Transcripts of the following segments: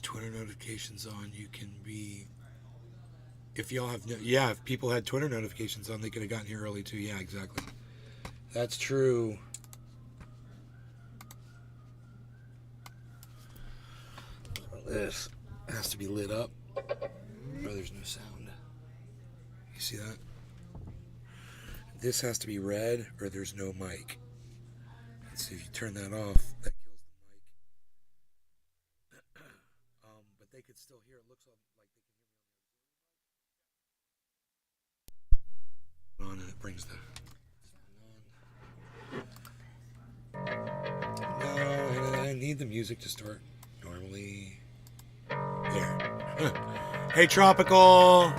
Twitter notifications on, you can be... If y'all have... Yeah, if people had Twitter notifications on, they could have gotten here early too. Yeah, exactly. That's true. This has to be lit up, or there's no sound. You see that? This has to be red, or there's no mic. So if you turn that off, that kills the mic. But they could still hear. It looks like they can hear me on, and it brings the on. No, I need the music to start normally. There. Hey, Tropical.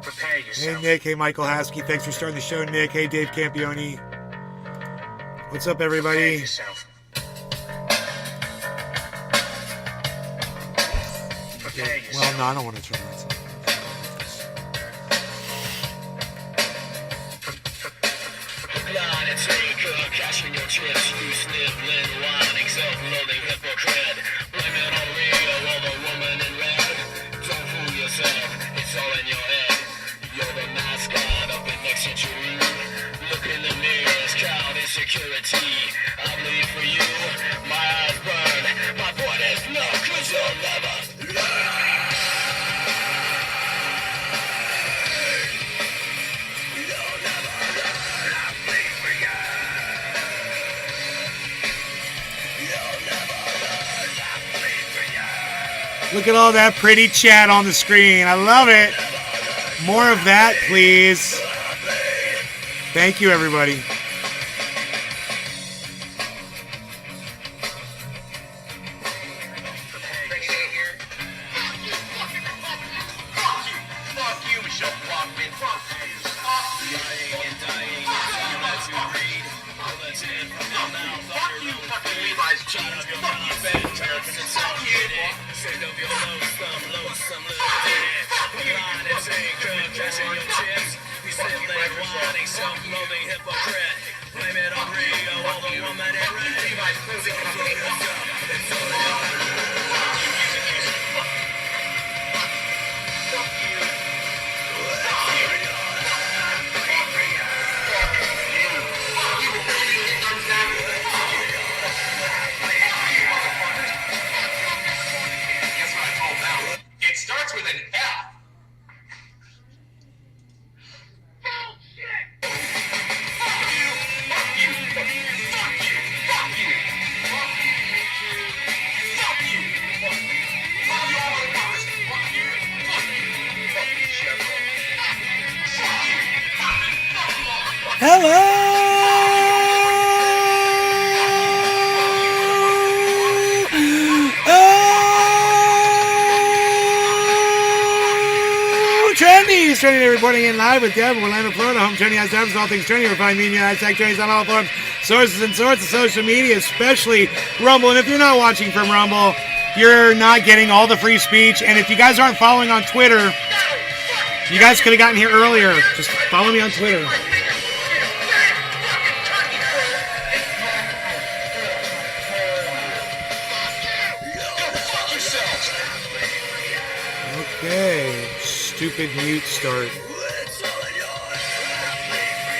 Prepare yourself. Hey, Nick. Hey, Michael Haskey. Thanks for starting the show, Nick. Hey, Dave Campione. What's up, everybody? Prepare yourself. Prepare yourself. Well, no, I don't want to turn that off. Line and take cash in your chips. You sniffling, whining, self-loathing hypocrite. Blame it on Rio or the woman in red. Don't fool yourself, it's all in your head. You're the mascot of the next century. Look in the mirrors, count insecurity. I bleed for you, my eyes burn. My point is no, 'cause you'll never learn. Look at all that pretty chat on the screen. I love it. More of that, please. Thank you, everybody. It starts with an F. Trending reporting in live with Deb, Orlando, Florida. Home trending has Deb's all things trending. We're finding media, hashtag trending on all forums, sources and sorts of social media, especially Rumble. And if you're not watching from Rumble, you're not getting all the free speech. And if you guys aren't following on Twitter, you guys could have gotten here earlier. Just follow me on Twitter. Okay. Stupid mute start.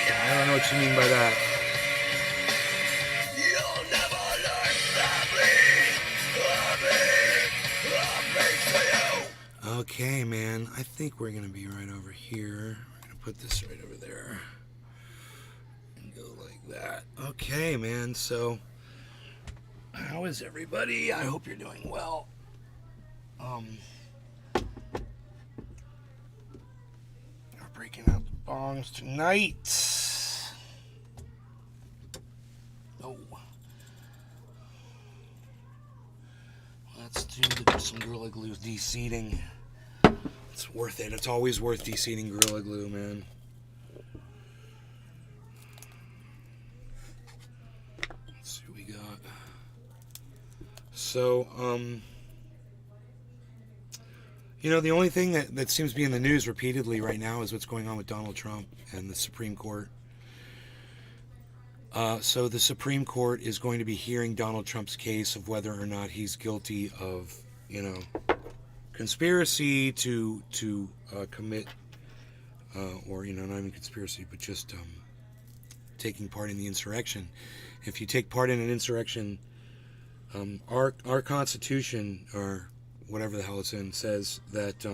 I don't know what you mean by that. Okay, man. I think we're going to be right over here. We're going to put this right over there. And go like that. Okay, man. So, how is everybody? I hope you're doing well. Breaking out the bongs tonight. Oh. Let's do some Gorilla Glue de-seeding. It's worth it. It's always worth de-seeding Gorilla Glue, man. Let's see what we got. So, you know, the only thing that seems to be in the news repeatedly right now is what's going on with Donald Trump and the Supreme Court. So the Supreme Court is going to be hearing Donald Trump's case of whether or not he's guilty of, conspiracy to commit, or not even conspiracy, but just taking part in the insurrection. If you take part in an insurrection, our Constitution, or whatever the hell it's in, says that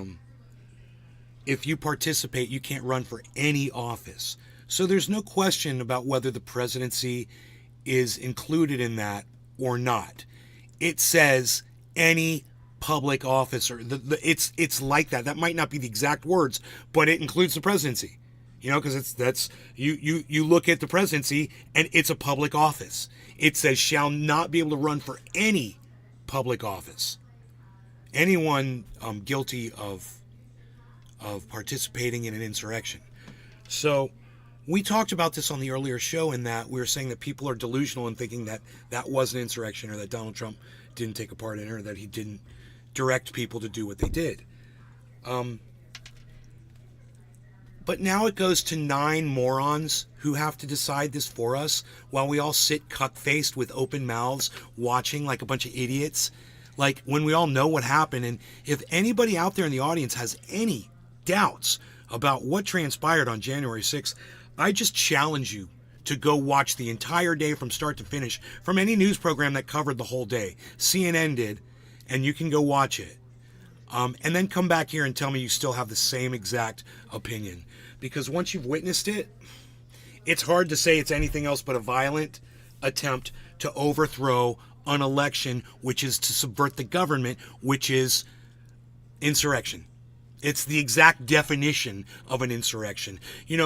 if you participate, you can't run for any office. So there's no question about whether the presidency is included in that or not. It says any public office, or it's like that. That might not be the exact words, but it includes the presidency. Because you look at the presidency and it's a public office. It says shall not be able to run for any public office. Anyone guilty of participating in an insurrection. So we talked about this on the earlier show, in that we were saying that people are delusional in thinking that that was an insurrection, or that Donald Trump didn't take a part in it, or that he didn't direct people to do what they did. But now it goes to 9 morons who have to decide this for us, while we all sit cuck-faced with open mouths watching like a bunch of idiots. Like, when we all know what happened. And if anybody out there in the audience has any doubts about what transpired on January 6th, I just challenge you to go watch the entire day from start to finish from any news program that covered the whole day. CNN did, and you can go watch it. And then come back here and tell me you still have the same exact opinion. Because once you've witnessed it, it's hard to say it's anything else but a violent attempt to overthrow an election, which is to subvert the government, which is insurrection. It's the exact definition of an insurrection.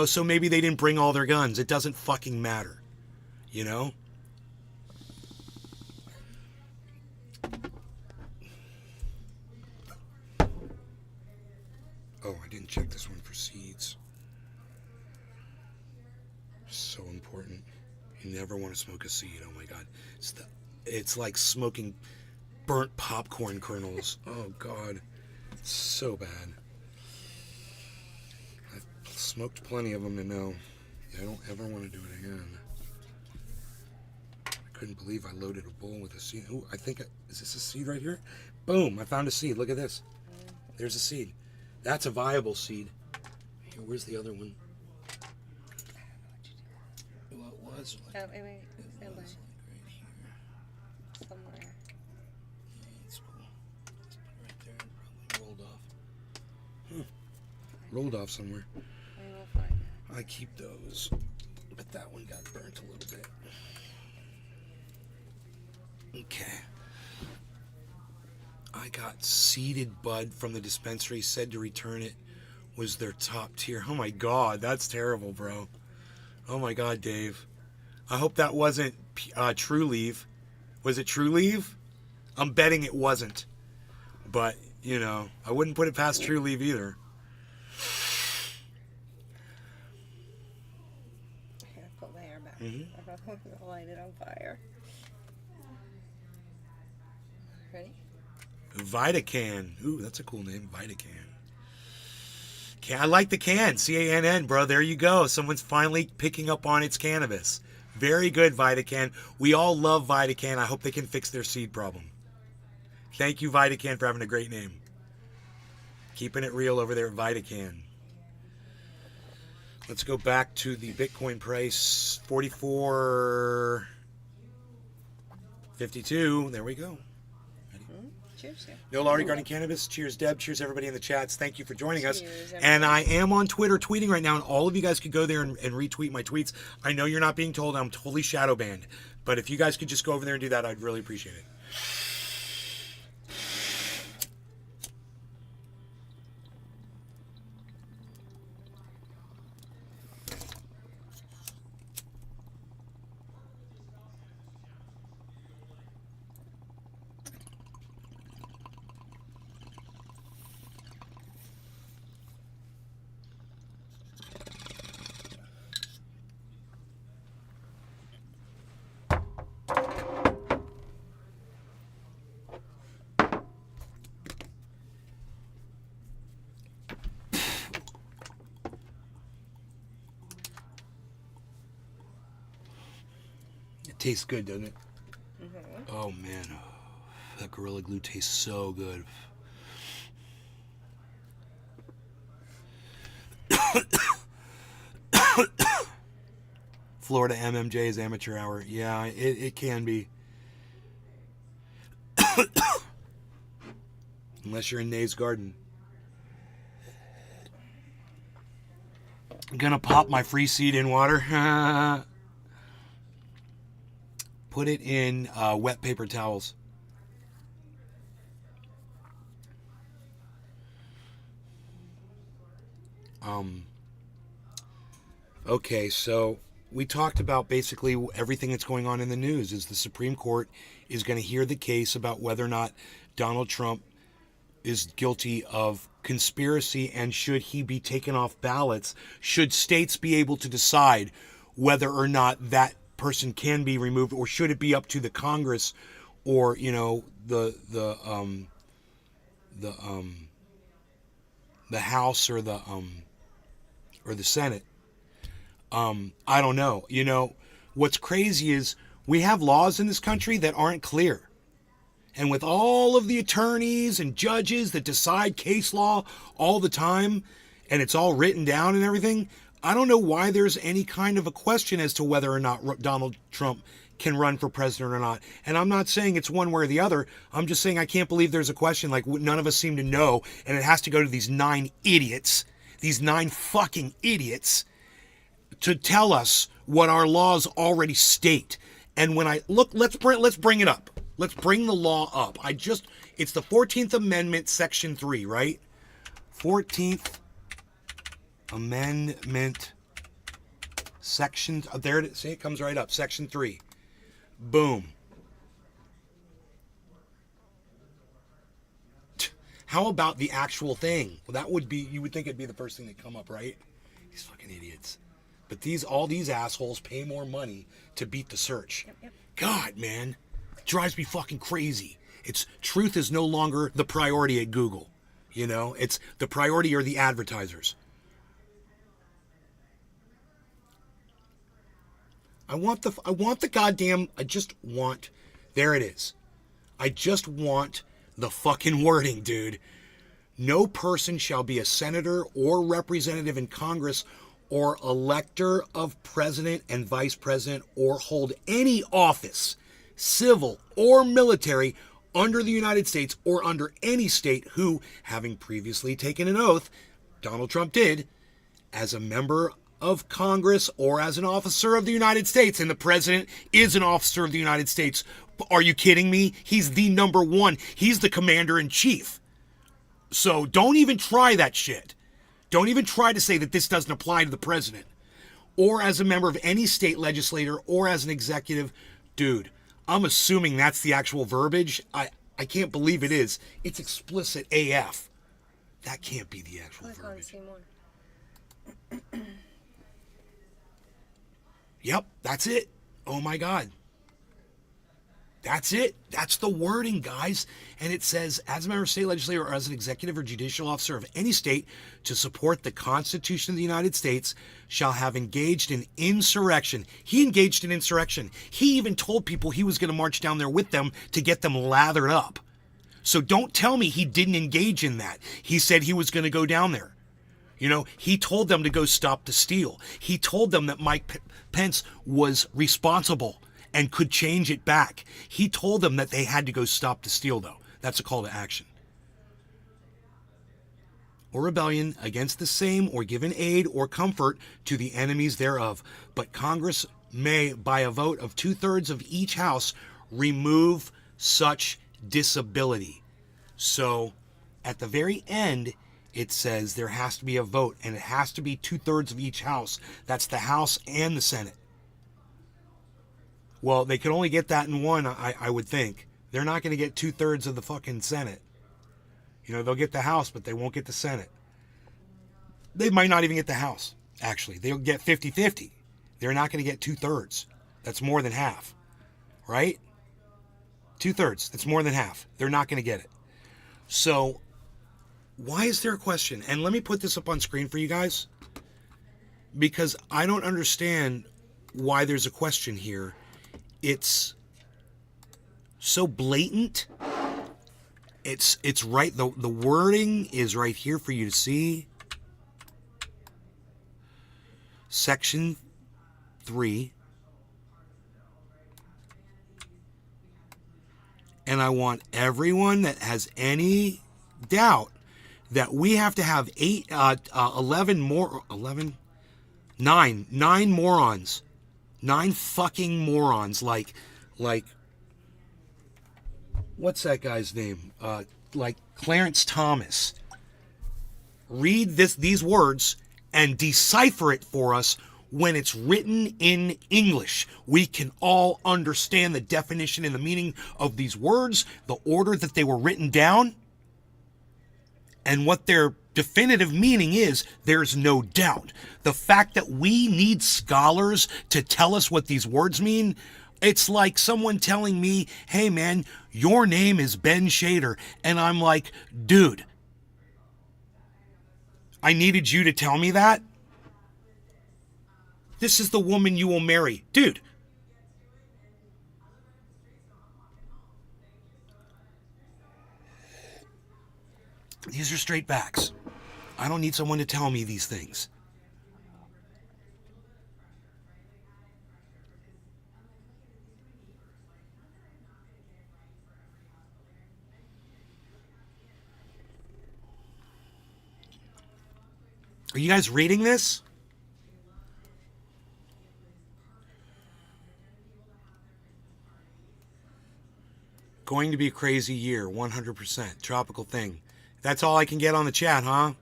So maybe they didn't bring all their guns. It doesn't fucking matter. Oh, I didn't check this one for seeds. So important. You never want to smoke a seed. Oh my God. It's like smoking burnt popcorn kernels. Oh God. It's so bad. I've smoked plenty of them to know. I don't ever want to do it again. I couldn't believe I loaded a bowl with a seed. Oh, is this a seed right here? Boom, I found a seed. Look at this. There's a seed. That's a viable seed. Here, where's the other one? Well, it was. Wait. Stand by. Right here. Somewhere. Yeah, that's cool. Let's put it right there. Probably rolled off. Rolled off somewhere. We will find it. I keep those, but that one got burnt a little bit. Okay. I got seeded bud from the dispensary. Said to return it was their top tier. Oh my God, that's terrible, bro. Oh my God, Dave. I hope that wasn't True Leave. Was it True Leave? I'm betting it wasn't. But, I wouldn't put it past True Leave either. Here, put my hair back. Mm-hmm. I'm going to light it on fire. Ready? Vitacan. Ooh, that's a cool name. Vitacan. I like the can. C-A-N-N, bro. There you go. Someone's finally picking up on its cannabis. Very good, Vitacan. We all love Vitacan. I hope they can fix their seed problem. Thank you, Vitacan, for having a great name. Keeping it real over there at Vitacan. Let's go back to the Bitcoin price. 44.52. There we go. Cheers. No law regarding cannabis. Cheers, Deb. Cheers, everybody in the chats. Thank you for joining us. Cheers, And I am on Twitter tweeting right now, and all of you guys could go there and retweet my tweets. I know you're not being told I'm totally shadow banned, but if you guys could just go over there and do that, I'd really appreciate it. Tastes good, doesn't it? Mm-hmm. Oh, man. That Gorilla Glue tastes so good. Florida MMJ's amateur hour. Yeah, it can be. Unless you're in Nay's garden. I'm gonna pop my free seed in water. Put it in wet paper towels. Okay, so we talked about basically everything that's going on in the news. Is the Supreme Court is going to hear the case about whether or not Donald Trump is guilty of conspiracy, and should he be taken off ballots? Should states be able to decide whether or not that person can be removed, or should it be up to the Congress, or the House, or the Senate? I don't know. What's crazy is we have laws in this country that aren't clear. And with all of the attorneys and judges that decide case law all the time, and it's all written down and everything, I don't know why there's any kind of a question as to whether or not Donald Trump can run for president or not. And I'm not saying it's one way or the other. I'm just saying I can't believe there's a question. Like, none of us seem to know, and it has to go to these 9 idiots, these 9 fucking idiots, to tell us what our laws already state. And when I look, let's bring it up. Let's bring the law up. It's the 14th Amendment, Section 3, right? 14th Amendment, Section, there it is. See, it comes right up. Section 3. Boom. How about the actual thing? Well, that would be, you would think it'd be the first thing that come up, right? These fucking idiots. But all these assholes pay more money to beat the search. Yep. God, man. Drives me fucking crazy. Truth is no longer the priority at Google. It's the priority are the advertisers. There it is. I just want the fucking wording, dude. No person shall be a senator or representative in Congress or elector of president and vice president, or hold any office, civil or military, under the United States or under any state who, having previously taken an oath, Donald Trump did, as a member of Congress or as an officer of the United States. And the president is an officer of the United States. Are you kidding me? He's the number one. He's the commander in chief. So don't even try that shit. Don't even try to say that this doesn't apply to the president, or as a member of any state legislator, or as an executive. Dude, I'm assuming that's the actual verbiage. I can't believe it is. It's explicit AF. That can't be the actual verbiage. Yep, that's it. Oh my God. That's it. That's the wording, guys. And it says, as a member of state legislature or as an executive or judicial officer of any state to support the Constitution of the United States shall have engaged in insurrection. He engaged in insurrection. He even told people he was going to march down there with them to get them lathered up. So don't tell me he didn't engage in that. He said he was going to go down there. He told them to go stop the steal. He told them that Mike Pence was responsible and could change it back. He told them that they had to go stop the steal, though. That's a call to action. Or rebellion against the same, or given aid or comfort to the enemies thereof. But Congress may, by a vote of 2/3 of each house, remove such disability. So, at the very end, it says there has to be a vote, and it has to be 2/3 of each house. That's the House and the Senate. Well, they could only get that in one, I would think. They're not going to get 2/3 of the fucking Senate. They'll get the House, but they won't get the Senate. They might not even get the House, actually. They'll get 50-50. They're not going to get 2/3. That's more than half, right? 2/3. That's more than half. They're not going to get it. So, why is there a question? And let me put this up on screen for you guys, because I don't understand why there's a question here. It's so blatant It's right. The wording is right here for you to see. Section 3. And I want everyone that has any doubt that we have to have 11 nine morons, 9 fucking morons, like, what's that guy's name? Like Clarence Thomas. Read these words and decipher it for us when it's written in English. We can all understand the definition and the meaning of these words, the order that they were written down, and what their definitive meaning is. There's no doubt. The fact that we need scholars to tell us what these words mean, it's like someone telling me, hey man, your name is Ben Shader. And I'm like, dude, I needed you to tell me that? This is the woman you will marry. Dude. These are straight facts. I don't need someone to tell me these things. Are you guys reading this? Going to be a crazy year, 100%. Tropical thing. That's all I can get on the chat, huh?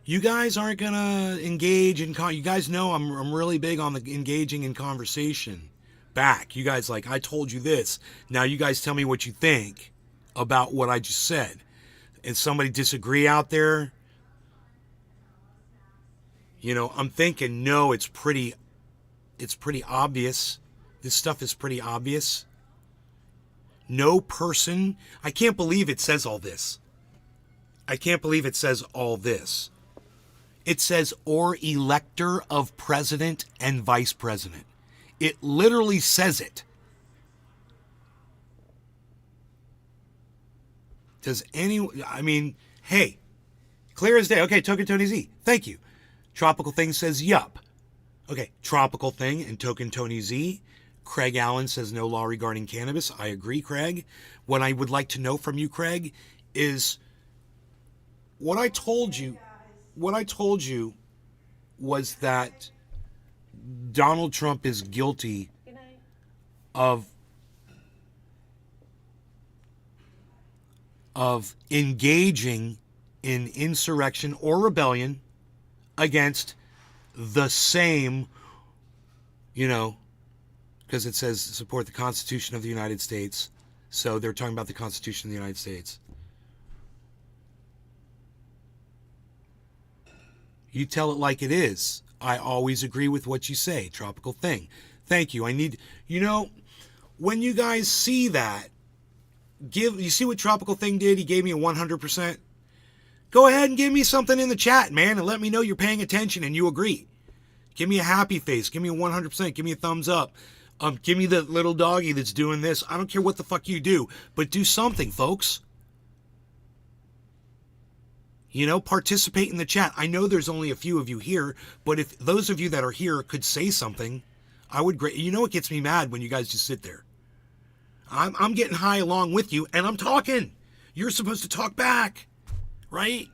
You guys aren't gonna engage in you guys know I'm really big on the engaging in conversation back. You guys like, I told you this. Now you guys tell me what you think about what I just said. And somebody disagree out there? You know, I'm thinking, no, it's pretty obvious. This stuff is pretty obvious. No person, I can't believe it says all this. I can't believe it says all this. It says, or elector of president and vice president. It literally says it. Does anyone, I mean, hey, clear as day. Okay, Token Tony Z, thank you. Tropical Thing says, yup. Okay, Tropical Thing and Token Tony Z. Craig Allen says no law regarding cannabis. I agree, Craig. What I would like to know from you, Craig, is what I told you was that Donald Trump is guilty of engaging in insurrection or rebellion against the same, because it says support the Constitution of the United States. So they're talking about the Constitution of the United States. You tell it like it is. I always agree with what you say. Tropical Thing. Thank you. When you guys see that, you see what Tropical Thing did? He gave me a 100%. Go ahead and give me something in the chat, man, and let me know you're paying attention and you agree. Give me a happy face. Give me a 100%. Give me a thumbs up. Give me the little doggy that's doing this. I don't care what the fuck you do, but do something, folks. Participate in the chat. I know there's only a few of you here, but if those of you that are here could say something, I would great. It gets me mad when you guys just sit there. I'm getting high along with you, and I'm talking. You're supposed to talk back, right?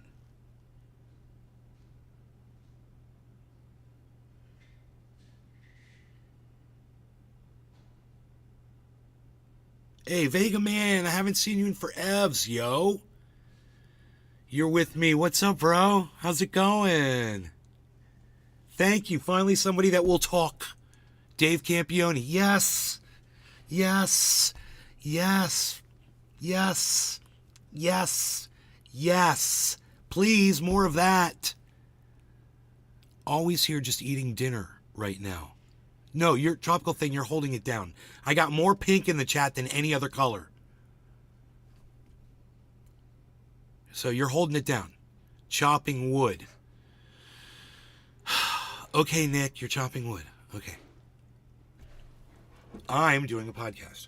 Hey, Vega Man, I haven't seen you in forevs, yo. You're with me. What's up, bro? How's it going? Thank you. Finally, somebody that will talk. Dave Campione. Yes. Yes. Yes. Yes. Yes. Yes. Please, more of that. Always here just eating dinner right now. No, your Tropical Thing, you're holding it down. I got more pink in the chat than any other color. So you're holding it down. Chopping wood. Okay, Nick, you're chopping wood. Okay. I'm doing a podcast.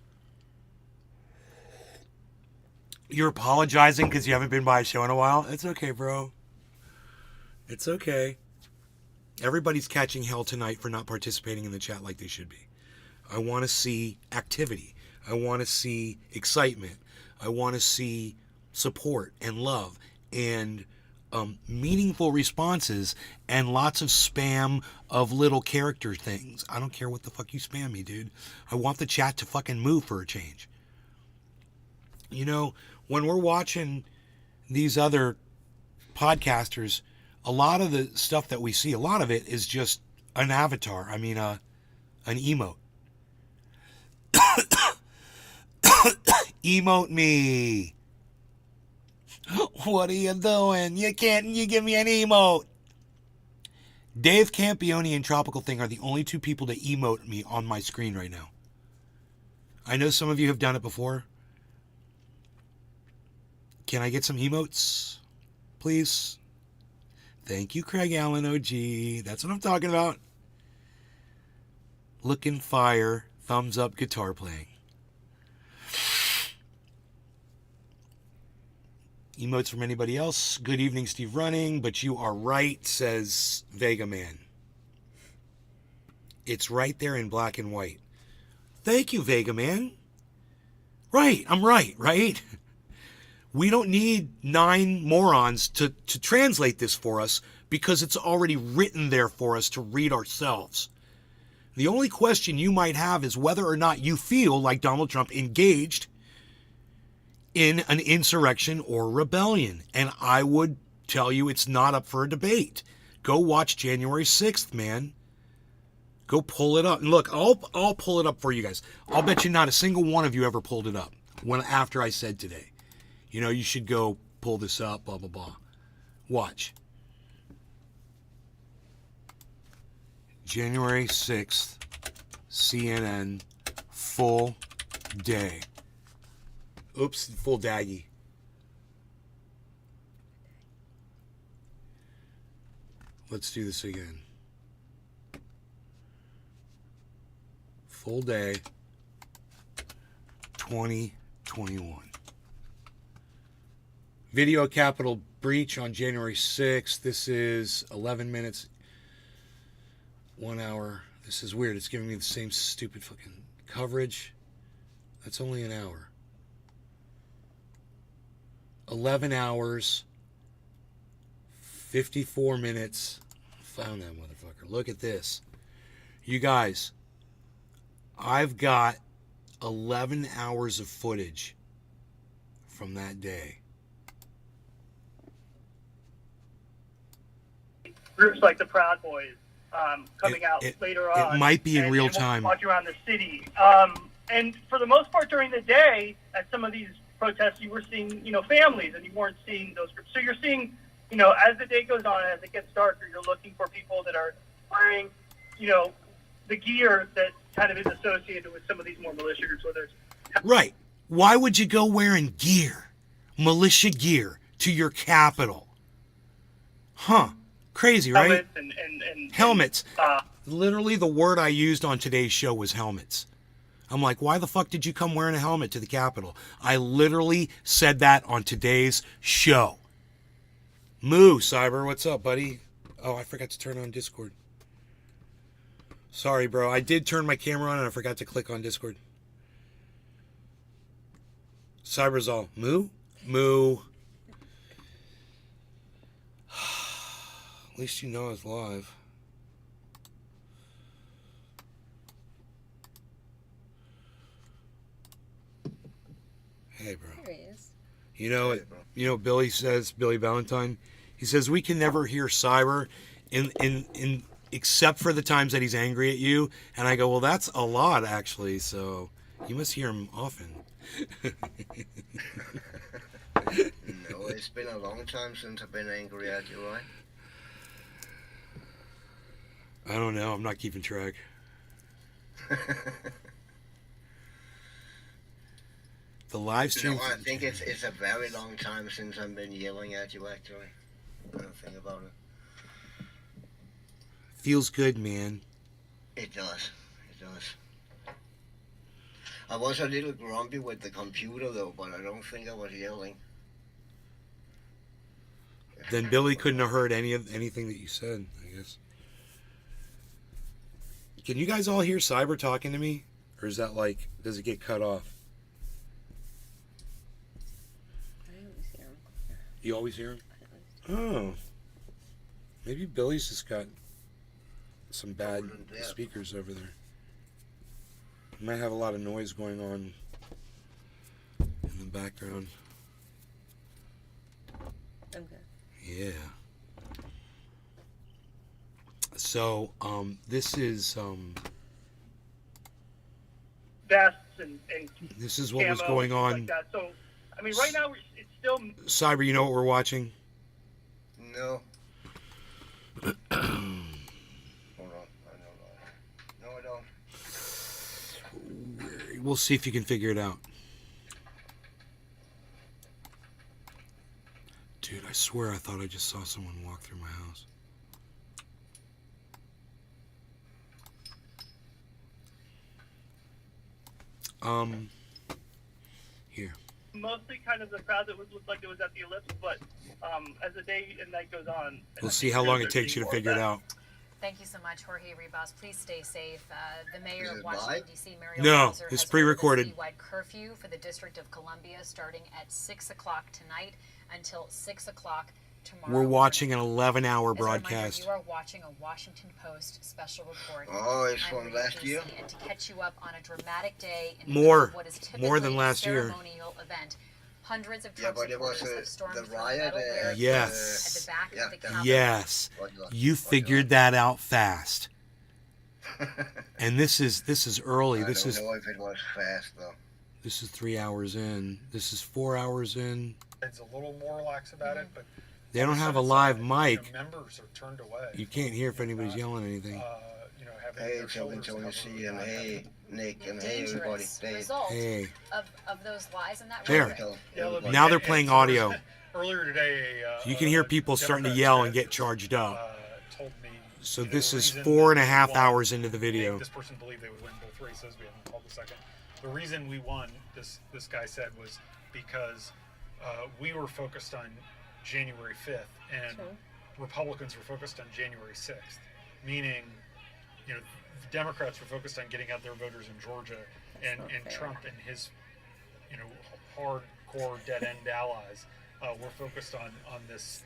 You're apologizing because you haven't been by a show in a while? It's okay, bro. It's okay. Everybody's catching hell tonight for not participating in the chat like they should be. I want to see activity. I want to see excitement. I want to see support and love and meaningful responses and lots of spam of little character things. I don't care what the fuck you spam me, dude. I want the chat to fucking move for a change. You know, when we're watching these other podcasters, a lot of the stuff that we see, a lot of it is just an avatar. I mean, an emote. Emote me. What are you doing? You give me an emote. Dave Campione and Tropical Thing are the only two people to emote me on my screen right now. I know some of you have done it before. Can I get some emotes, please? Thank you, Craig Allen OG. That's what I'm talking about. Looking fire. Thumbs up guitar playing. Emotes from anybody else. Good evening, Steve Running. But you are right, says Vega Man. It's right there in black and white. Thank you, Vega Man. Right, I'm right? We don't need 9 morons to translate this for us because it's already written there for us to read ourselves. The only question you might have is whether or not you feel like Donald Trump engaged in an insurrection or rebellion. And I would tell you it's not up for a debate. Go watch January 6th, man. Go pull it up. And look, I'll pull it up for you guys. I'll bet you not a single one of you ever pulled it up after I said today. You know, you should go pull this up, blah, blah, blah. Watch. January 6th, CNN, full day. Oops, full daggy. Let's do this again. Full day, 2021. Video Capitol breach on January 6th. This is 11 minutes, 1 hour. This is weird. It's giving me the same stupid fucking coverage. That's only an hour. 11 hours, 54 minutes. Found that motherfucker. Look at this. You guys, I've got 11 hours of footage from that day. Groups like the Proud Boys coming out later on. It might be in real and time. Walking around the city. And for the most part during the day, at some of these protests, you were seeing, families, and you weren't seeing those groups. So you're seeing, as the day goes on, as it gets darker, you're looking for people that are wearing, the gear that kind of is associated with some of these more militia groups, whether it's... Right. Why would you go wearing gear, militia gear, to your capital? Huh. Crazy, right? Helmets and helmets. Literally the word I used on today's show was helmets. I'm like, why the fuck did you come wearing a helmet to the Capitol? I literally said that on today's show. Moo, Cyber, what's up, buddy? Oh, I forgot to turn on Discord. Sorry, bro. I did turn my camera on and I forgot to click on Discord. Cyber's all, Moo? Moo. At least you know it's live. Hey, bro. There he is. You know, Billy says, Billy Valentine, he says, we can never hear Cyber in except for the times that he's angry at you. And I go, well, that's a lot, actually. So you must hear him often. No, it's been a long time since I've been angry at you, right? I don't know. I'm not keeping track. The live stream. No, I think it's a very long time since I've been yelling at you, actually. I don't think about it. Feels good, man. It does. It does. I was a little grumpy with the computer though, but I don't think I was yelling. Then Billy couldn't have heard anything that you said, I guess. Can you guys all hear Cyber talking to me? Or is that like, does it get cut off? I always hear him. You always hear him? I always Oh. Maybe Billy's just got some bad Yeah. speakers over there. You might have a lot of noise going on in the background. I'm good. Yeah. So, this is vests and this is what was camo going and on. like that. So, I mean, right now it's still. Cyber, you know what we're watching? No. Hold on. I don't know. No, I don't. We'll see if you can figure it out. Dude, I swear I thought I just saw someone walk through my house. Here. Mostly kind of the crowd that looked like it was at the ellipse, but as the day and night goes on, We'll see how long it takes you to figure it out. Tame you so much, Jorge Ribas. Please stay safe. The mayor Is of it Washington, live? D.C., Muriel No, Bowser, it's has pre-recorded. ordered a citywide curfew for the District of Columbia starting at 6 o'clock tonight until 6 o'clock tomorrow. We're watching an morning. 11-hour As a reminder, broadcast. you are watching a Washington Post special report. Oh, it's I'm from Maria last year? Casey, and to catch you up on a dramatic day in the More. middle of what is typically More than a last year. ceremonial event. Hundreds of Yeah, Trump but it was supporters have stormed the from riot. metal barricades Yes. at the back Yeah, of the yeah. Capitol. Yes. You figured that out fast. And this is early. I This don't is know if it was fast though. 3 hours in. This is 4 hours in. It's a little more relaxed about it, but They don't on the have a Senate live side, mic. members are turned away. You can't hear if anybody's Not, yelling anything. Having Hey, their Tony, shoulders Tony covered C, and not hey, having- Nick, and hey, everybody. Dangerous Hey. result Hey. of those lies in that There. rhetoric. Yeah, look, Now they're and playing so audio. Earlier today, You can hear people starting to Democrat yell and said, get charged up. told me, So you know, this the is reason 4.5 we won hours into the made video. This person believed they would win both races. We haven't called the second. The reason we won, this guy said, was because we were focused on January 5th and Sure. Republicans were focused on January 6th, meaning, the Democrats were focused on getting out their voters in Georgia, and not fair. Trump and his, hardcore dead-end allies were focused on this,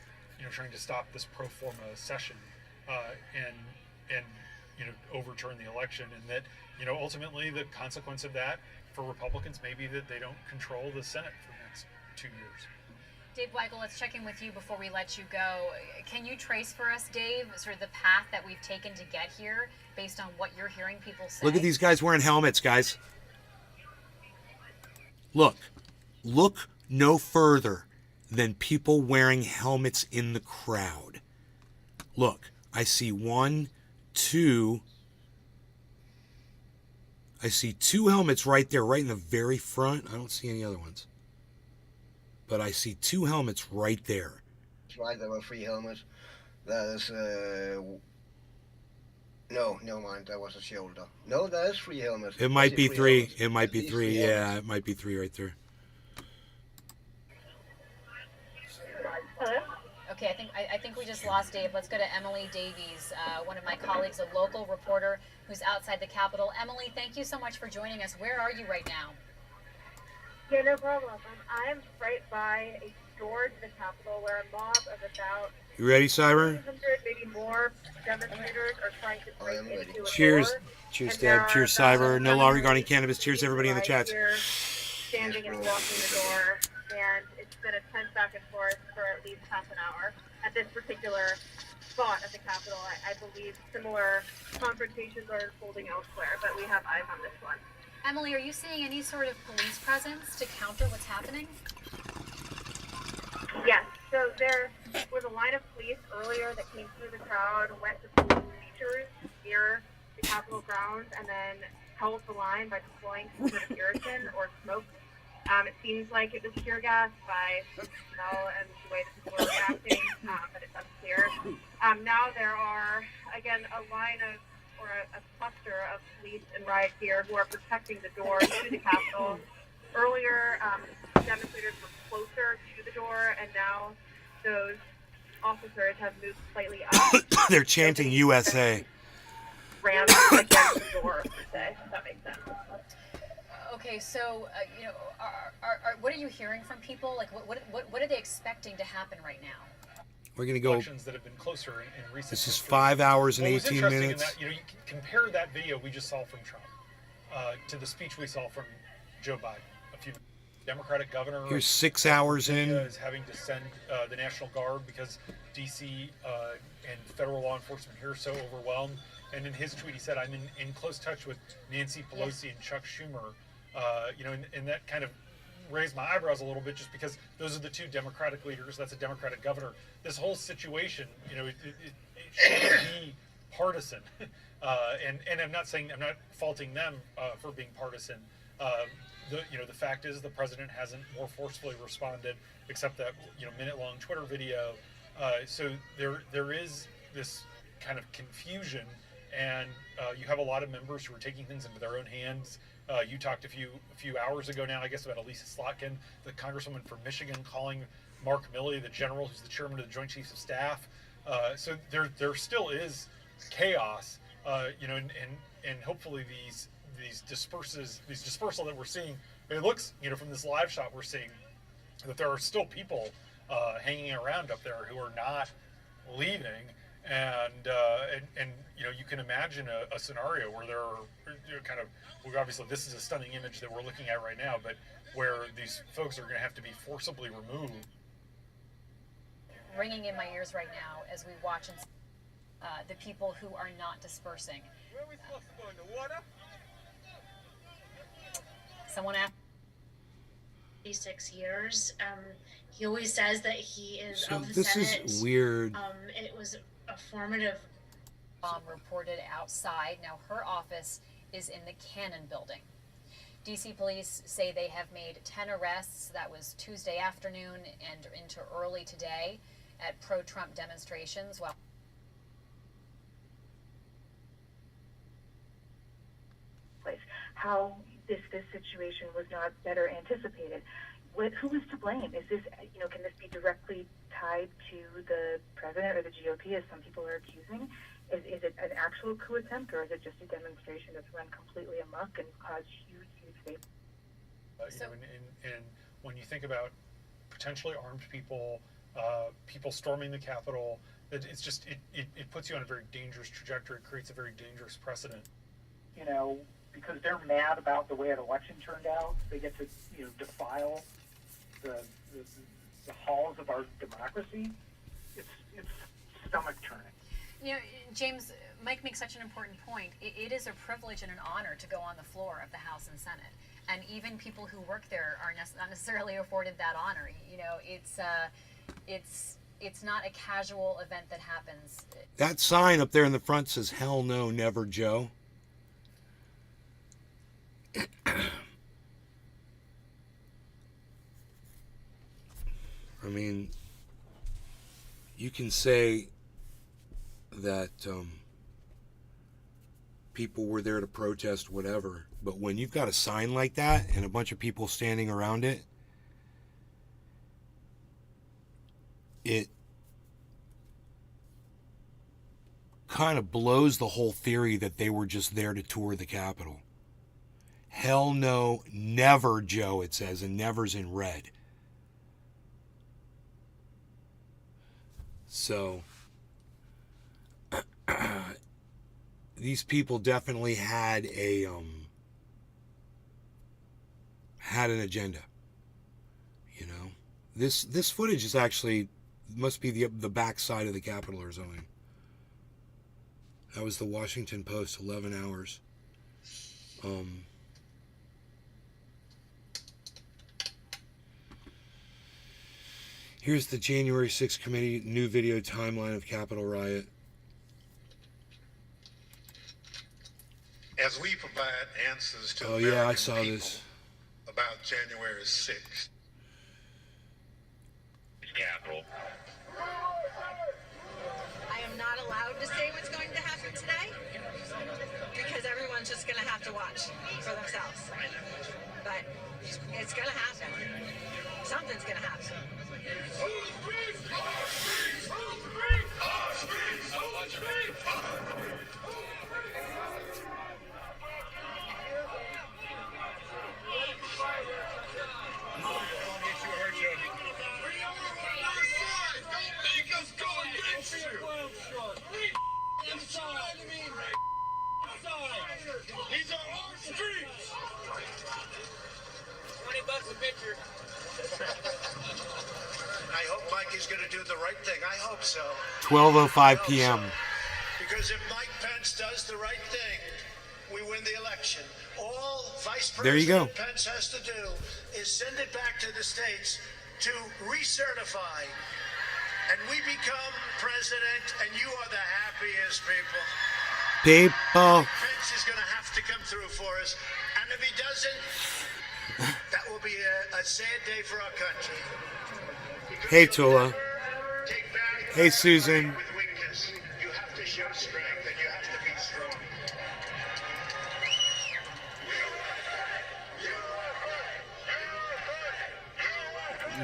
trying to stop this pro forma session and overturn the election, and that ultimately the consequence of that for Republicans may be that they don't control the Senate for the next 2 years. Dave Weigel, let's check in with you before we let you go. Can you trace for us, Dave, sort of the path that we've taken to get here based on what you're hearing people say? Look at these guys wearing helmets, guys. Look no further than people wearing helmets in the crowd. Look, I see 1, 2. I see 2 helmets right there, right in the very front. I don't see any other ones. But I see 2 helmets right there. That's right, there were 3 helmets. That is, no, never mind, that was a shoulder. No, that is 3 helmets. It might I see be 3 3. helmets. It might I be see 3. 3 Yeah, helmets. it might be 3 right there. Okay, I think we just lost Dave. Let's go to Emily Davies, one of my colleagues, a local reporter who's outside the Capitol. Emily, thank you so much for joining us. Where are you right now? Yeah, no problem. I'm right by a door to the Capitol where a mob of about You ready, Cyber? 200, maybe more demonstrators are trying to break I am ready. into a Cheers. door. Cheers, And there Deb. are Cheers, about Cyber. No law 700 regarding cannabis. Cheers, everybody in the right chats. here, standing and blocking the door, and it's been a tense back and forth for at least half an hour at this particular spot at the Capitol. I believe similar confrontations are unfolding elsewhere, but we have eyes on this one. Emily, are you seeing any sort of police presence to counter what's happening? Yes. So there was a line of police earlier that came through the crowd, went to police features near the Capitol grounds, and then held the line by deploying some sort of irritant or smoke. It seems like it was tear gas by the smell and the way that people were reacting, but it's unclear. Now there are, again, a line of or a cluster of police and riot gear who are protecting the door to the Capitol. Earlier, demonstrators were closer to the door, and now those officers have moved slightly up. They're chanting USA. Rammed against the door, per se, if that makes sense. Okay, so what are you hearing from people? Like, what are they expecting to happen right now? We're gonna go. Elections that have been closer in recent. This is history. 5 hours and What was 18 interesting minutes. In that, you can compare that video we just saw from Trump to the speech we saw from Joe Biden. A few Democratic governor. Here's 6 hours in. Is having to send the National Guard because D.C. And federal law enforcement here are so overwhelmed. And in his tweet, he said, "I'm in close touch with Nancy Pelosi and Chuck Schumer." And that kind of raised my eyebrows a little bit, just because those are the two Democratic leaders. That's a Democratic governor. This whole situation, it shouldn't be partisan. And I'm not faulting them for being partisan. The fact is the president hasn't more forcefully responded, except that minute-long Twitter video. So there is this kind of confusion, and you have a lot of members who are taking things into their own hands. You talked a few hours ago now, I guess, about Elisa Slotkin, the congresswoman from Michigan, calling Mark Milley, the general who's the chairman of the Joint Chiefs of Staff. So there still is chaos, and hopefully these dispersal that we're seeing. It looks, from this live shot we're seeing, that there are still people hanging around up there who are not leaving, and you can imagine a scenario where there are obviously this is a stunning image that we're looking at right now, but where these folks are going to have to be forcibly removed. Ringing in my ears right now as we watch and the people who are not dispersing. Where are we supposed to go, in the water? Someone asked. 36 years. He always says that he is So of the this Senate. is weird. It was a formative. Reported outside. Now her office is in the Cannon building. DC police say they have made 10 arrests. That was Tuesday afternoon and into early today at pro-Trump demonstrations. Well, how this situation was not better anticipated. Who is to blame? Is this, can this be directly tied to the president or the GOP, as some people are accusing? Is it an actual coup attempt, or is it just a demonstration that's run completely amok and caused huge state? And when you think about potentially armed people, people storming the Capitol, it's just it puts you on a very dangerous trajectory. It creates a very dangerous precedent. Because they're mad about the way an election turned out, they get to defile the halls of our democracy. It's stomach turning. James, Mike makes such an important point. It is a privilege and an honor to go on the floor of the House and Senate, and even people who work there are not necessarily afforded that honor. It's not a casual event that happens. That sign up there in the front says "Hell no, never, Joe." I mean, you can say that people were there to protest whatever, but when you've got a sign like that and a bunch of people standing around it, it kind of blows the whole theory that they were just there to tour the Capitol. Hell no, never, Joe, it says, and never's in red. So these people definitely had an agenda. This footage is actually must be the back side of the Capitol or something. That was the Washington Post, 11 hours. Here's the January 6th committee new video timeline of Capitol riot. As we provide answers to I saw this about January 6th. Capitol. I am not allowed to say what's going to happen today. It's gonna happen. Something's gonna happen. These are our streets! $20 a picture. I hope Mike is going to do the right thing. I hope so. 12:05 p.m. Because if Mike Pence does the right thing, we win the election. All Vice President There you go. Pence has to do is send it back to the states to recertify. And we become president, and you are the happiest people. People. Pence is going to have to come through for us. And if he doesn't, that will be a sad day for our country. Hey, Tula. Hey, Susan. With weakness, you have to show strength, and you have to be strong.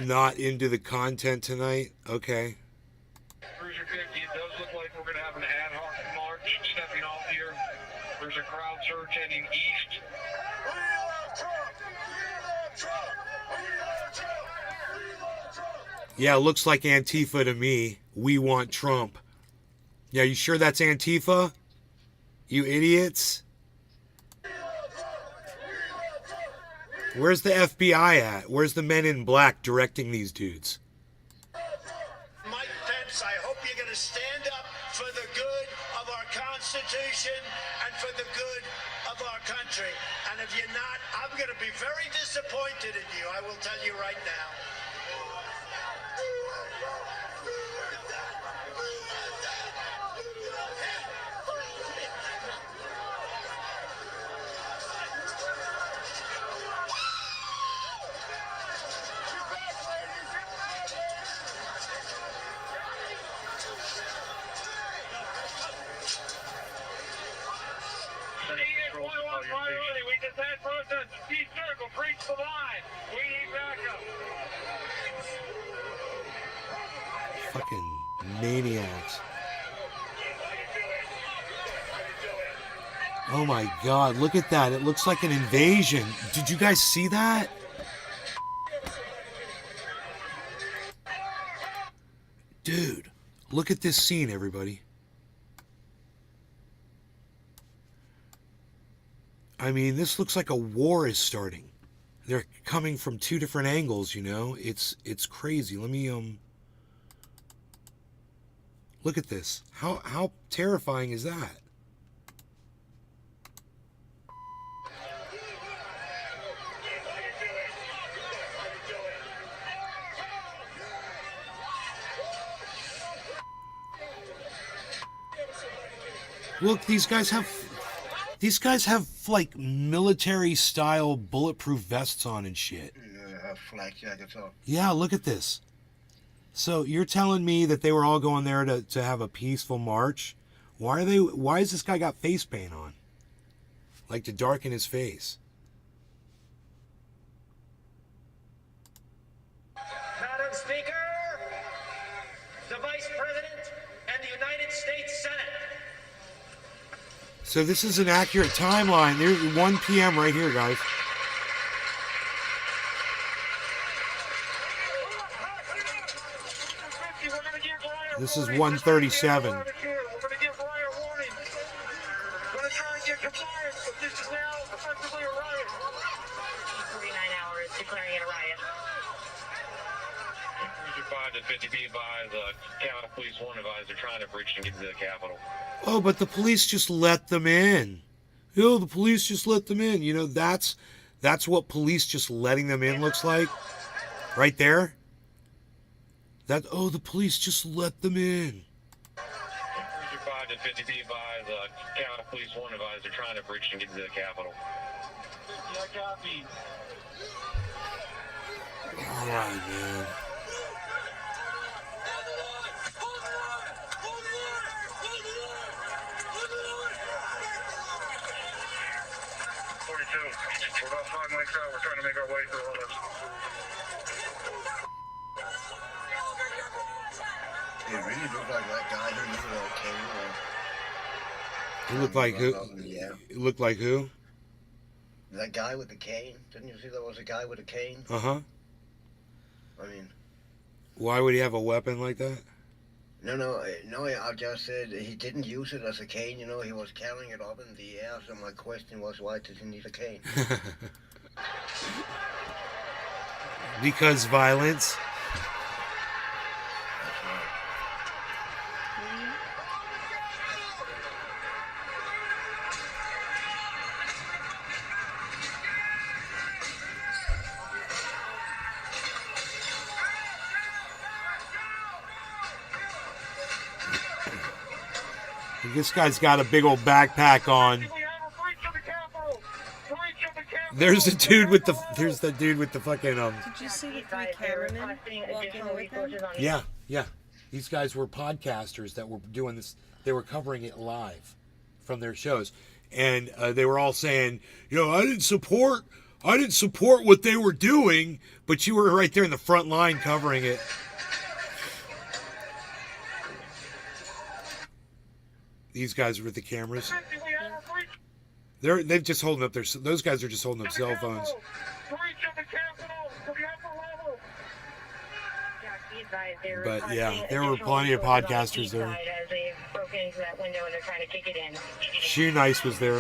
Not into the content tonight. Okay. Cruiser 50, it does look like we're going to have an ad hoc march stepping off here. There's a crowd surge heading east. Yeah, it looks like Antifa to me. We want Trump. Yeah, you sure that's Antifa? You idiots? Where's the FBI at? Where's the men in black directing these dudes? Mike Pence, I hope you're going to stand up for the good of our Constitution and for the good of our country. And if you're not, I'm going to be very disappointed in you. I will tell you right now. We just had protesters. C-Circle, preach the line. We need backup. Fucking maniacs. Oh my god, look at that. It looks like an invasion. Did you guys see that? Dude, look at this scene, everybody. I mean, this looks like a war is starting. They're coming from two different angles, you know? It's crazy. Let me look at this. How terrifying is that? Look, these guys have like military style bulletproof vests on and shit. Flak jackets on. Yeah, look at this. So you're telling me that they were all going there to have a peaceful march? Why is this guy got face paint on? Like to darken his face. Madam Speaker, the Vice President, and the United States Senate. So this is an accurate timeline. There's 1 p.m. right here, guys. This is 1:37. We're going to give riot warning. We're going to try and get compliance, but this is now effectively a riot. 49 hours declaring it a riot. Cruiser 5 to 50 be advised, Capitol Police one advised they're trying to breach and get to the Capitol. Oh, but the police just let them in. Oh, the police just let them in. You know, that's what police just letting them in looks like. Right there. The police just let them in. Cruiser 5 to 50 be advised, Capitol Police one advised they're trying to breach and get to the Capitol. Yeah, copy. All right, man. too. We're about 5 mics out. We're trying to make our way through all this. It really looked like that guy who used that cane. It looked like who? Yeah. It looked like who? That guy with the cane. Didn't you see there was a guy with a cane? Uh-huh. I mean... Why would he have a weapon like that? No, I just said he didn't use it as a cane, you know, he was carrying it up in the air, so my question was, why does he need a cane? Because violence. This guy's got a big old backpack on. There's the dude with the fucking Did you see the 3 cameramen walking with them? Yeah. These guys were podcasters that were doing this. They were covering it live from their shows, and they were all saying, I didn't support what they were doing, but you were right there in the front line covering it. These guys with the cameras. They're just holding up those guys are just holding up cell phones. But yeah, there were plenty of podcasters there. Shoe Nice was there.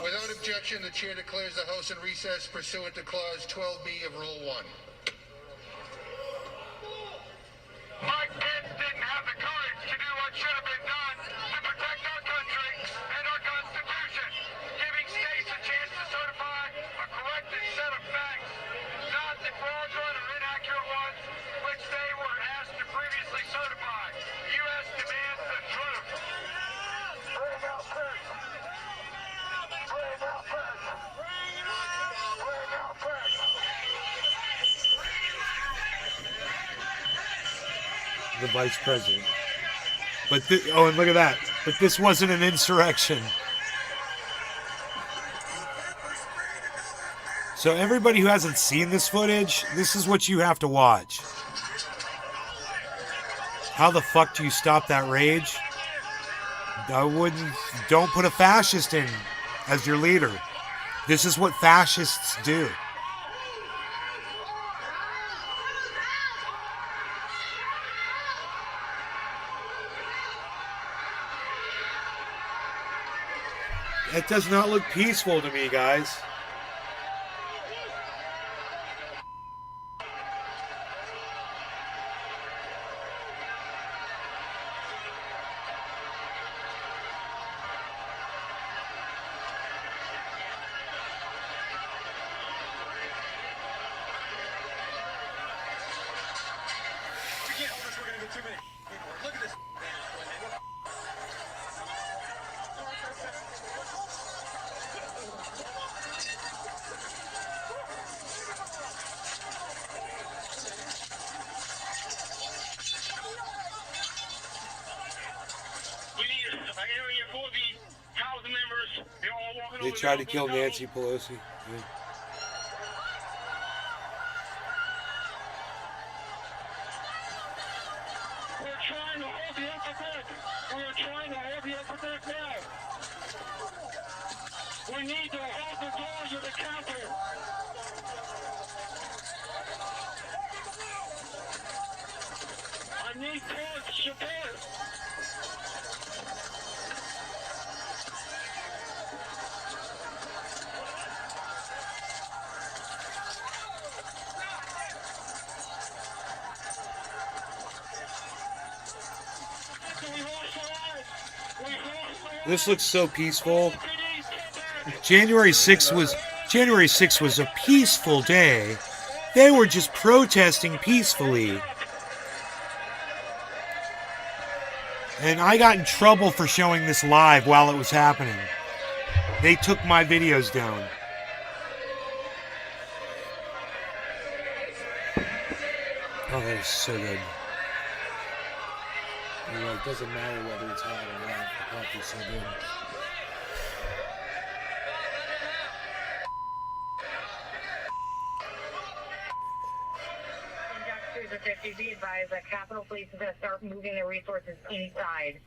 Without objection, the chair declares the House in recess pursuant to Clause 12B of Rule 1. Mike Pence didn't have the courage to do what should have been done to protect our country and our Constitution, giving states a chance to certify a corrected set of facts, not the fraudulent or inaccurate ones which they were asked to previously certify. U.S. demands the truth. Bring out Pence. Bring out Pence. Bring out Pence. The vice president. But and look at that. But this wasn't an insurrection. So everybody who hasn't seen this footage, this is what you have to watch. How the fuck do you stop that rage? Don't put a fascist in as your leader. This is what fascists do. It does not look peaceful to me, guys. They tried to kill Nancy Pelosi. Yeah. We're trying to hold the epidemic. We're trying to hold the epidemic now. We need to hold the doors of the Capitol. I need court support. This looks so peaceful. January 6th was a peaceful day. They were just protesting peacefully. And I got in trouble for showing this live while it was happening. They took my videos down. Oh, that is so good. You're like, doesn't matter whether it's hot or not. The coffee's so good. Be advised that Capitol Police is going to start moving their resources inside.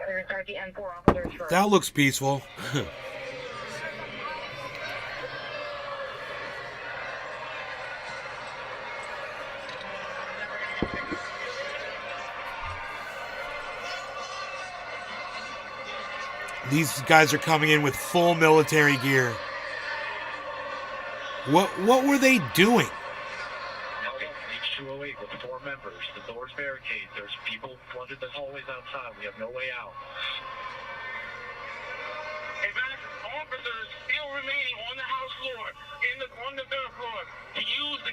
They're going to start the N4 officers first. That looks peaceful. These guys are coming in with full military gear. What were they doing? H208 with 4 members. The door's barricaded. There's people flooded the hallways outside. We have no way out. In fact, officers still remaining on the house floor, on the third floor, to use the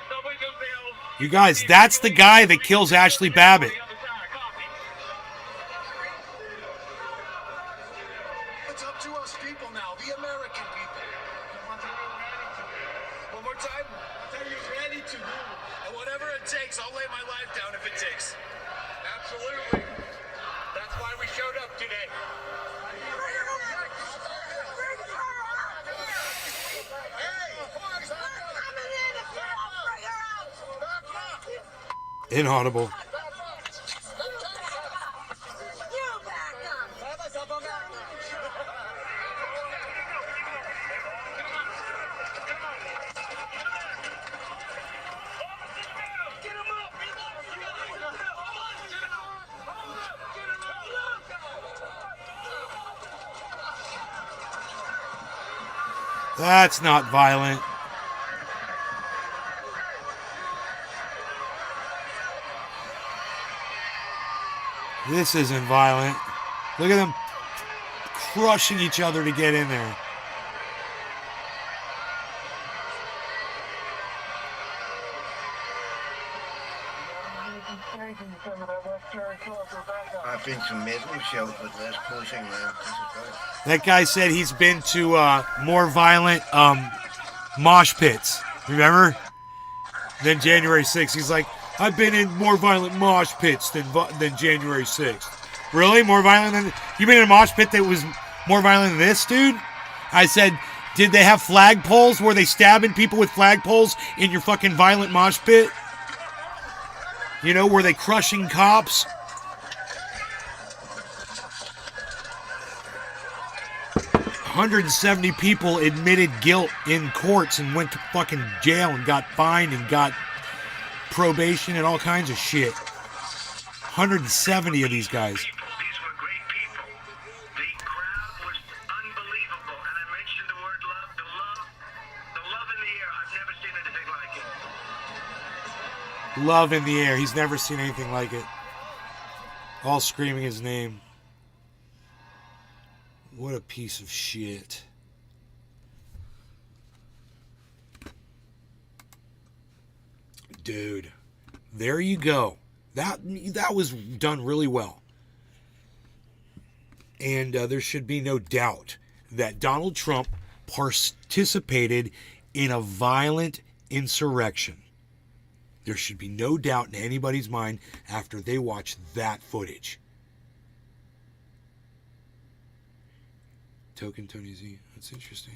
subway themselves. You guys, that's the guy that kills Ashley Babbitt. It's up to us people now, the American people. One more time. Tell you ready to move. And whatever it takes, I'll lay my life down if it takes. Absolutely. That's why we showed up today. Inaudible. That's not violent. This isn't violent. Look at them crushing each other to get in there. I've been to metal shows with less pushing, man. This is good. That guy said he's been to more violent mosh pits. Remember? Than January 6th. He's like, I've been in more violent mosh pits than January 6th. Really? More violent than... You've been in a mosh pit that was more violent than this, dude? I said, did they have flagpoles? Were they stabbing people with flagpoles in your fucking violent mosh pit? You know, were they crushing cops? $170 people admitted guilt in courts and went to fucking jail and got fined and got probation and all kinds of shit. 170 of these guys. Love in the air. He's never seen anything like it. All screaming his name. What a piece of shit. Dude, there you go. That was done really well. And there should be no doubt that Donald Trump participated in a violent insurrection. There should be no doubt in anybody's mind after they watch that footage. Token Tony Z. That's interesting.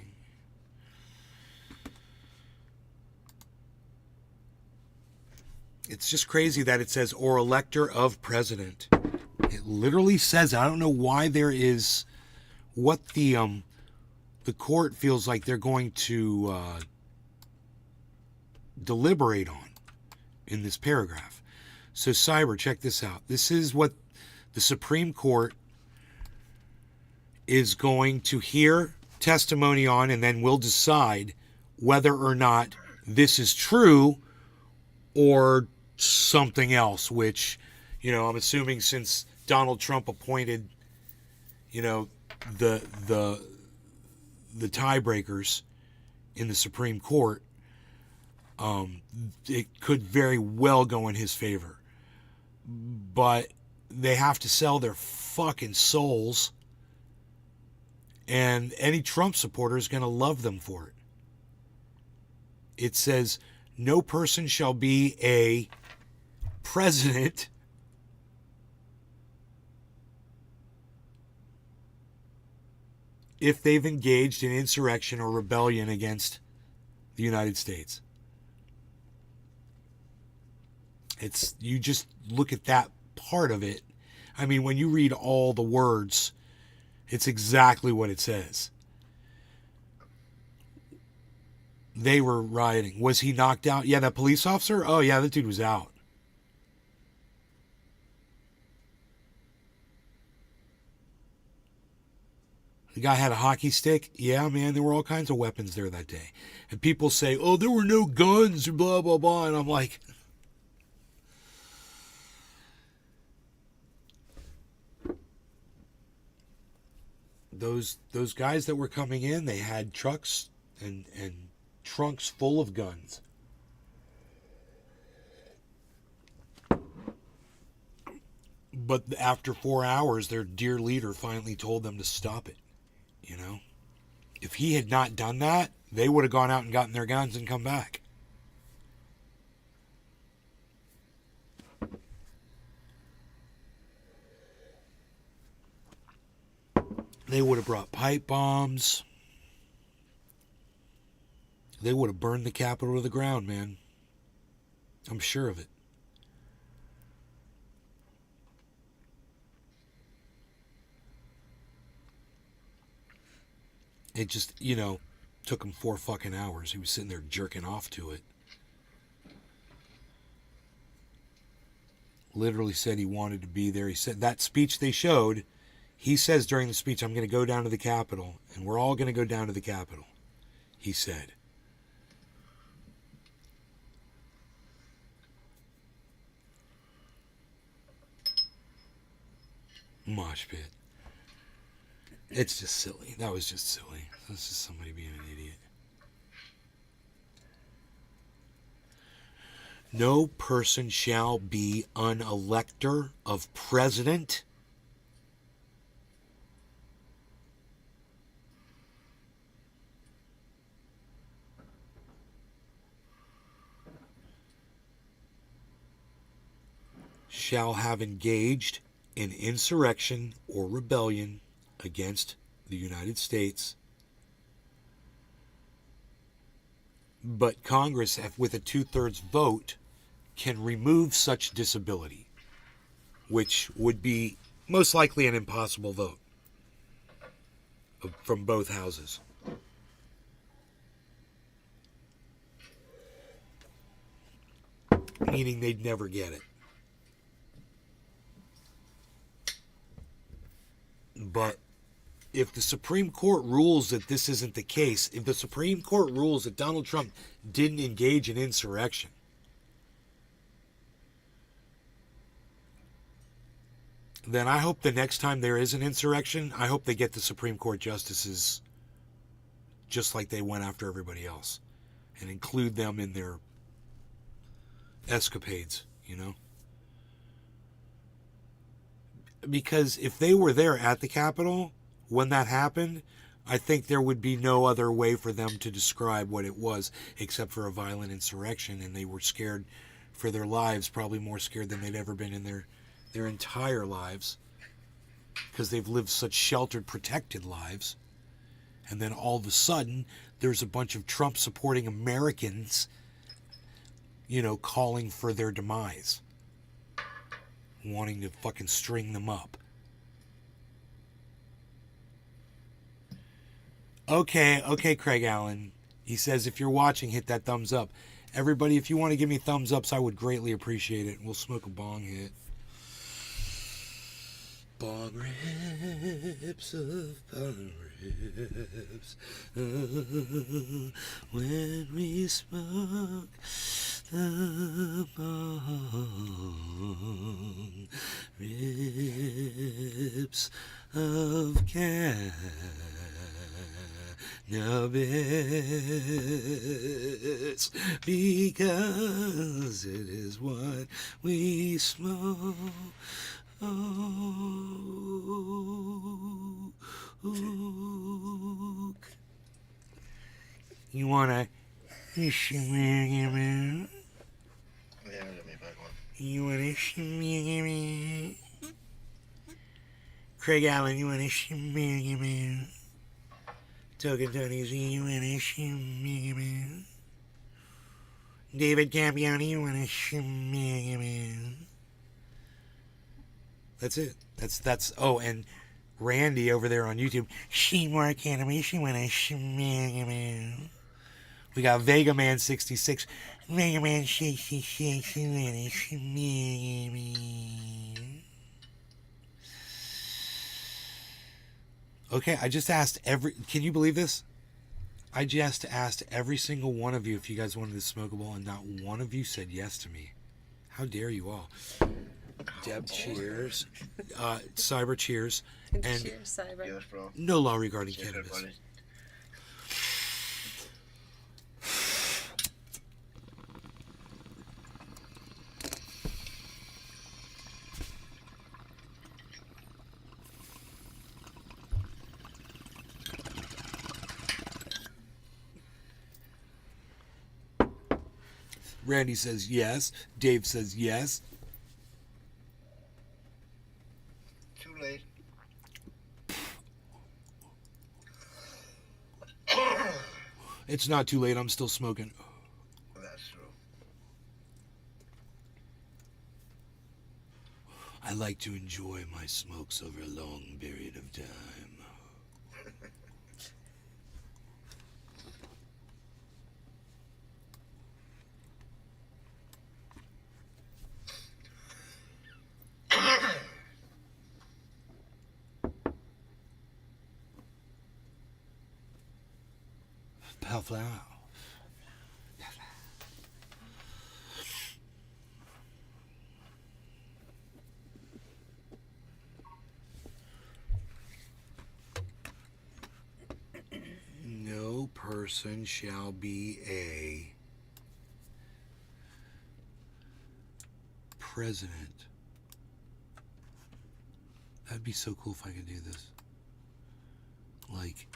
It's just crazy that it says, or elector of president. It literally says, I don't know why there is what the court feels like they're going to deliberate on in this paragraph. So Cyber, check this out. This is what the Supreme Court is going to hear testimony on, and then we'll decide whether or not this is true or something else, which, you know, I'm assuming since Donald Trump appointed, you know, the tiebreakers in the Supreme Court, it could very well go in his favor. But they have to sell their fucking souls, and any Trump supporter is going to love them for it. It says, no person shall be a president if they've engaged in insurrection or rebellion against the United States. It's, you just look at that part of it. I mean, when you read all the words, it's exactly what it says. They were rioting. Was he knocked out? Yeah, that police officer? Oh, yeah, that dude was out. The guy had a hockey stick. Yeah, man, there were all kinds of weapons there that day. And people say, oh, there were no guns, or blah, blah, blah. And I'm like, those guys that were coming in, they had trucks and trunks full of guns. But after 4 hours, their dear leader finally told them to stop it. You know? If he had not done that, they would have gone out and gotten their guns and come back. They would have brought pipe bombs. They would have burned the Capitol to the ground, man. I'm sure of it. It just, you know, took him 4 fucking hours. He was sitting there jerking off to it. Literally said he wanted to be there. He said that speech they showed, he says during the speech, I'm going to go down to the Capitol, and we're all going to go down to the Capitol, he said. Mosh pit. It's just silly. That was just silly. That's just somebody being an idiot. No person shall be an elector of president, shall have engaged in insurrection or rebellion against the United States, but Congress, with a 2/3 vote, can remove such disability, which would be most likely an impossible vote from both houses. Meaning they'd never get it. But if the Supreme Court rules that this isn't the case, if the Supreme Court rules that Donald Trump didn't engage in insurrection, then I hope the next time there is an insurrection, I hope they get the Supreme Court justices just like they went after everybody else and include them in their escapades, you know? Because if they were there at the Capitol when that happened, I think there would be no other way for them to describe what it was except for a violent insurrection, and they were scared for their lives, probably more scared than they'd ever been in their entire lives, because they've lived such sheltered, protected lives. And then all of a sudden, there's a bunch of Trump-supporting Americans, you know, calling for their demise, wanting to fucking string them up. Okay, Craig Allen. He says, if you're watching, hit that thumbs up. Everybody, if you want to give me thumbs ups, I would greatly appreciate it. We'll smoke a bong hit. Bong rips of bong rips. When we smoke the bong rips of cannabis, because it is what we smoke. You wanna? You wanna? Craig Allen, you wanna? Token Tony's, you wanna shoot me? David Campione, you wanna shoot me? That's it. That's. Oh, and Randy over there on YouTube. She work animation when I shoot me. We got Vega Man 66. Vega Man 66 when I shoot me. Okay, I just asked can you believe this? I just asked every single one of you if you guys wanted to smokable, and not one of you said yes to me. How dare you all? Deb, cheers. Cyber, cheers. And cheers, Cyber. Yes, bro. No law regarding Cheers, cannabis. everybody. Randy says yes. Dave says yes. Too late. It's not too late. I'm still smoking. That's true. I like to enjoy my smokes over a long period of time. Flower. No person shall be a president. That'd be so cool if I could do this. Like,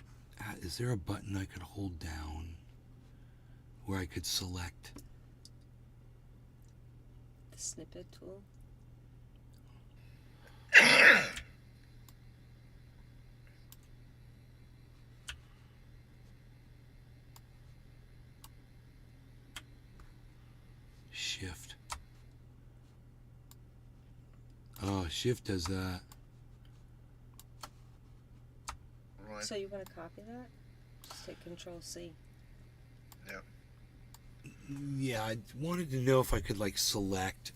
is there a button I could hold down where I could select? The snippet tool. Shift. Oh, shift does that. Right. So you want to copy that? Just hit Control C. Yep. Yeah, I wanted to know if I could like select.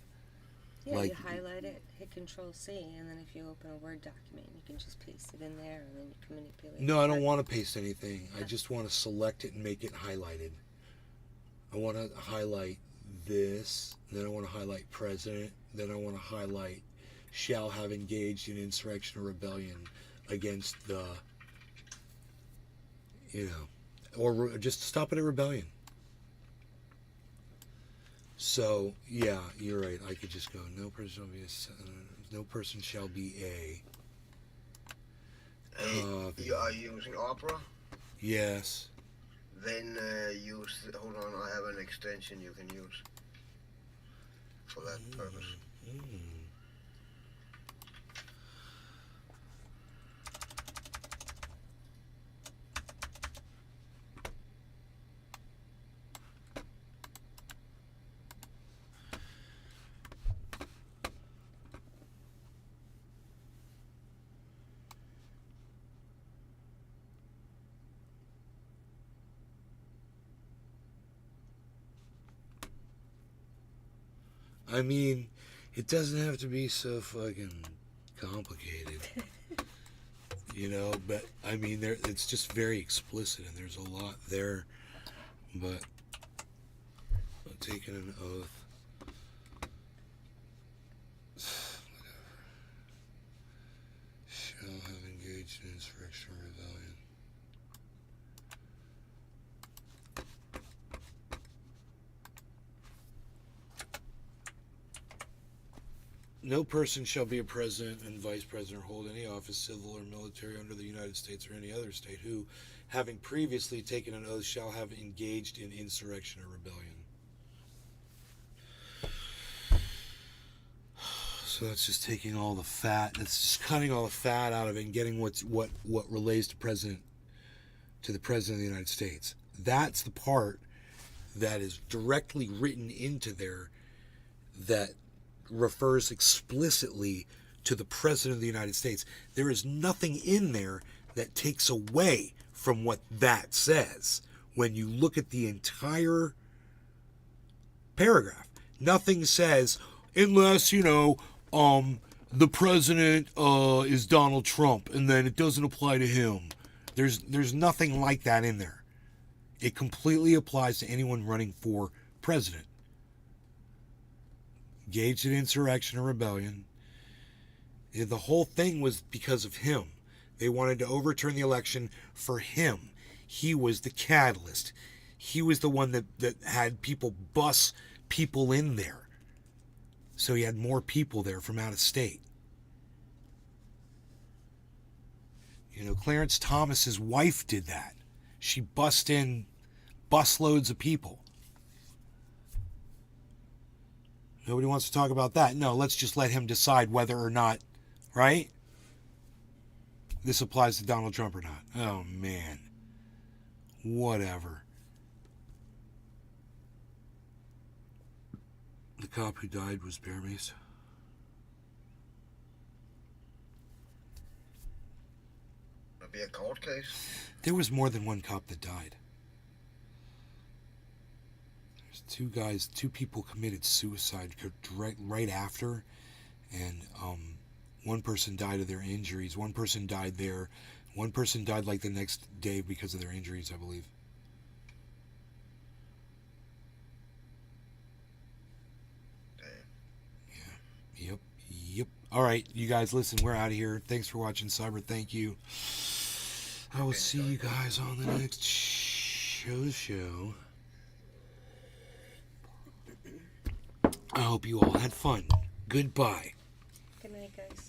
Yeah, like, you highlight it, hit Control C, and then if you open a Word document, you can just paste it in there, and then you can manipulate it. No, I don't want to paste anything. I just want to select it and make it highlighted. I want to highlight this, then I want to highlight president, then I want to highlight shall have engaged in insurrection or rebellion against the, or just stop it at rebellion. So, yeah, you're right. I could just go, no person shall be a. Are you using Opera? Yes. Then use. Hold on, I have an extension you can use for that purpose. I mean, it doesn't have to be so fucking complicated, but I mean, it's just very explicit and there's a lot there, but I'm taking an oath. Shall have engaged in insurrection or rebellion. No person shall be a president and vice president or hold any office, civil or military, under the United States or any other state who, having previously taken an oath, shall have engaged in insurrection or rebellion. So that's just taking all the fat. That's just cutting all the fat out of it and getting what relates to President to the President of the United States. That's the part that is directly written into there that refers explicitly to the President of the United States. There is nothing in there that takes away from what that says. When you look at the entire paragraph, nothing says, unless, the president is Donald Trump, and then it doesn't apply to him. There's nothing like that in there. It completely applies to anyone running for president. Engaged in insurrection or rebellion. The whole thing was because of him. They wanted to overturn the election for him. He was the catalyst. He was the one that had people bus people in there. So he had more people there from out of state. Clarence Thomas's wife did that. She bussed in busloads of people. Nobody wants to talk about that. No, let's just let him decide whether or not, right? This applies to Donald Trump or not. Oh, man. Whatever. The cop who died was Bear Mace. It'll be a cold case. There was more than one cop that died. There's two people committed suicide right after, and one person died of their injuries. One person died there. One person died like the next day because of their injuries, I believe. Yep. All right, you guys, listen, we're out of here. Thanks for watching Cyber. Thank you. I will see you guys on the next show. I hope you all had fun. Goodbye. Good night, guys.